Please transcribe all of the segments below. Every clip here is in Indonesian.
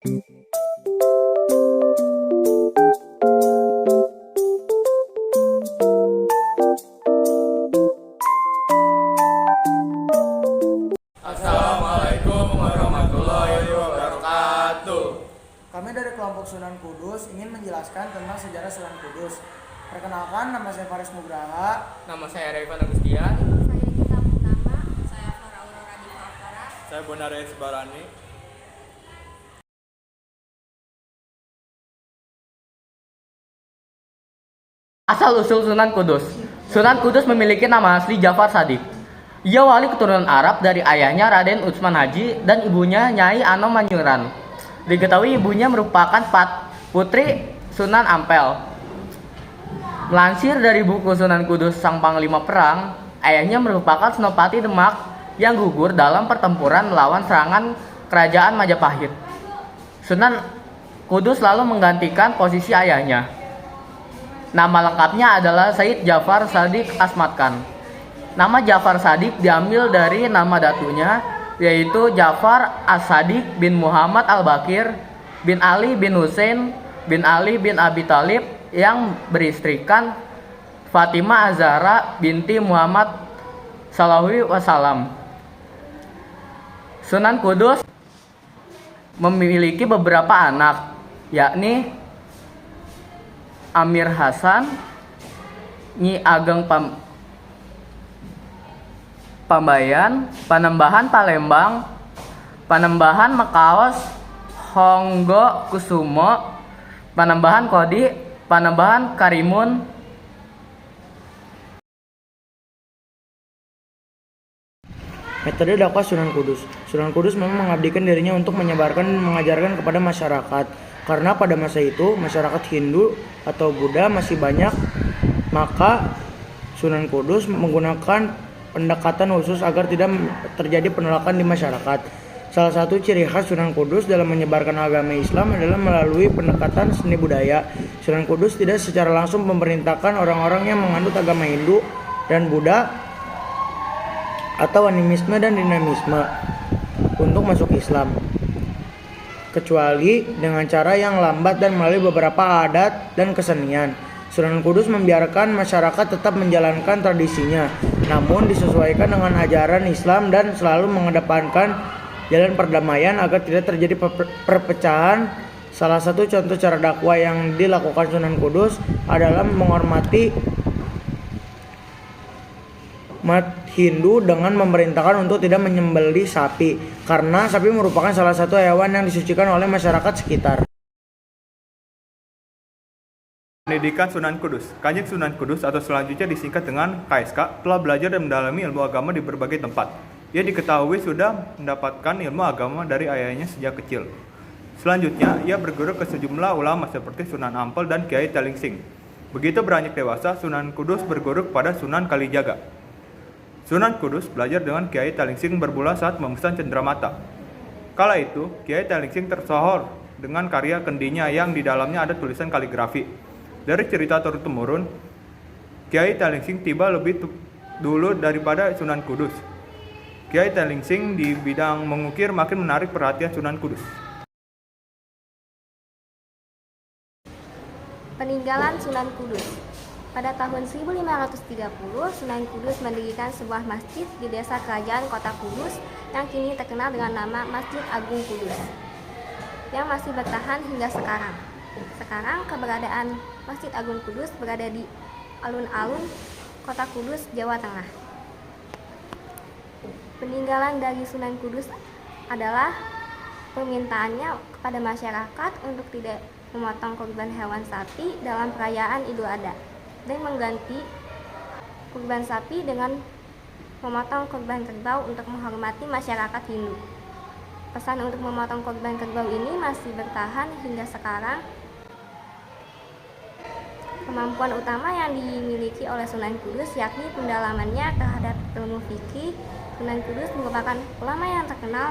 Assalamualaikum warahmatullahi wabarakatuh. Kami dari kelompok Sunan Kudus ingin menjelaskan tentang sejarah Sunan Kudus. Perkenalkan, nama saya Faris Nugraha. Nama saya Raivan Agustian. Saya Gita Purnama. Saya Flora Aurora Divakara. Saya Bonares Barani. Asal-usul Sunan Kudus. Sunan Kudus memiliki nama asli Jafar Shadiq. Ia wali keturunan Arab dari ayahnya Raden Utsman Haji dan ibunya Nyai Anom Manjuran. Diketahui ibunya merupakan putri Sunan Ampel. Melansir dari buku Sunan Kudus Sang Panglima Perang, ayahnya merupakan Senopati Demak yang gugur dalam pertempuran melawan serangan kerajaan Majapahit. Sunan Kudus lalu menggantikan posisi ayahnya. Nama lengkapnya adalah Said Jafar Shadiq Asmat Khan. Nama Jafar Shadiq diambil dari nama datunya, yaitu Jafar As-Shadiq bin Muhammad Al-Bakir bin Ali bin Husain bin Ali bin Abi Thalib yang beristrikan Fatimah Az-Zahra binti Muhammad Sallallahu Alaihi Wasallam. Sunan Kudus memiliki beberapa anak, yakni Amir Hasan, Nyi Ageng Pambayan, Panembahan Palembang, Panembahan Mekaos, Honggo Kusumo, Panembahan Kodi, Panembahan Karimun. Metode dakwah Sunan Kudus. Sunan Kudus memang mengabdikan dirinya untuk menyebarkan dan mengajarkan kepada masyarakat. Karena pada masa itu masyarakat Hindu atau Buddha masih banyak, maka Sunan Kudus menggunakan pendekatan khusus agar tidak terjadi penolakan di masyarakat. Salah satu ciri khas Sunan Kudus dalam menyebarkan agama Islam adalah melalui pendekatan seni budaya. Sunan Kudus tidak secara langsung memerintahkan orang-orang yang menganut agama Hindu dan Buddha atau animisme dan dinamisme untuk masuk Islam, kecuali dengan cara yang lambat dan melalui beberapa adat dan kesenian. Sunan Kudus membiarkan masyarakat tetap menjalankan tradisinya, namun disesuaikan dengan ajaran Islam dan selalu mengedepankan jalan perdamaian agar tidak terjadi perpecahan. Salah satu contoh cara dakwah yang dilakukan Sunan Kudus adalah menghormati umat Hindu dengan memerintahkan untuk tidak menyembelih sapi, karena sapi merupakan salah satu hewan yang disucikan oleh masyarakat sekitar. Pendidikan Sunan Kudus. Kanjeng Sunan Kudus atau selanjutnya disingkat dengan KSK telah belajar dan mendalami ilmu agama di berbagai tempat. Ia diketahui sudah mendapatkan ilmu agama dari ayahnya sejak kecil. Selanjutnya, ia berguru ke sejumlah ulama seperti Sunan Ampel dan Kiai Talingsing. Begitu beranjak dewasa, Sunan Kudus berguru kepada Sunan Kalijaga. Sunan Kudus belajar dengan Kiai Talingsing bermula saat memesan Cendramata. Kala itu, Kiai Talingsing tersohor dengan karya kendinya yang di dalamnya ada tulisan kaligrafi. Dari cerita turun-temurun, Kiai Talingsing tiba lebih dulu daripada Sunan Kudus. Kiai Talingsing di bidang mengukir makin menarik perhatian Sunan Kudus. Peninggalan Sunan Kudus. Pada tahun 1530, Sunan Kudus mendirikan sebuah masjid di desa kerajaan Kota Kudus yang kini terkenal dengan nama Masjid Agung Kudus, yang masih bertahan hingga sekarang. Sekarang keberadaan Masjid Agung Kudus berada di alun-alun Kota Kudus, Jawa Tengah. Peninggalan dari Sunan Kudus adalah permintaannya kepada masyarakat untuk tidak memotong kurban hewan sapi dalam perayaan Idul Adha dan mengganti kurban sapi dengan memotong kurban kerbau untuk menghormati masyarakat Hindu. Pesan untuk memotong kurban kerbau ini masih bertahan hingga sekarang. Kemampuan utama yang dimiliki oleh Sunan Kudus yakni pendalamannya terhadap ilmu fikih. Sunan Kudus merupakan ulama yang terkenal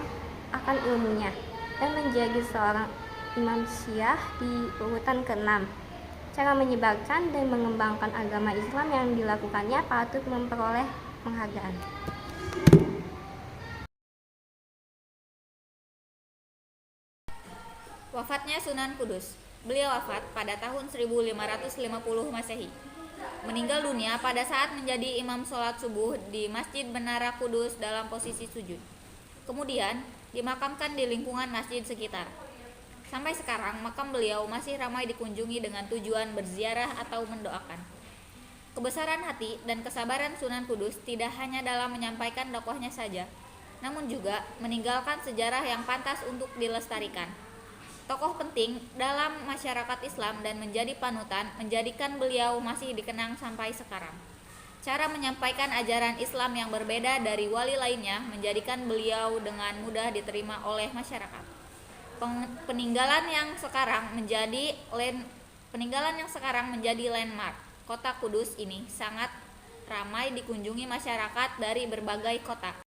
akan ilmunya dan menjadi seorang imam Syiah di urutan ke-6. Cara menyebarkan dan mengembangkan agama Islam yang dilakukannya patut memperoleh penghargaan. Wafatnya Sunan Kudus. Beliau wafat pada tahun 1550 Masehi. Meninggal dunia pada saat menjadi imam sholat subuh di Masjid Menara Kudus dalam posisi sujud. Kemudian dimakamkan di lingkungan masjid sekitar. Sampai sekarang makam beliau masih ramai dikunjungi dengan tujuan berziarah atau mendoakan. Kebesaran hati dan kesabaran Sunan Kudus tidak hanya dalam menyampaikan dakwahnya saja, namun juga meninggalkan sejarah yang pantas untuk dilestarikan. Tokoh penting dalam masyarakat Islam dan menjadi panutan menjadikan beliau masih dikenang sampai sekarang. Cara menyampaikan ajaran Islam yang berbeda dari wali lainnya menjadikan beliau dengan mudah diterima oleh masyarakat. Peninggalan yang sekarang menjadi landmark kota Kudus ini sangat ramai dikunjungi masyarakat dari berbagai kota.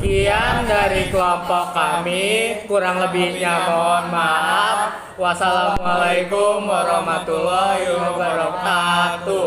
Sekian dari kelompok kami, kurang lebihnya mohon maaf. Wassalamualaikum warahmatullahi wabarakatuh.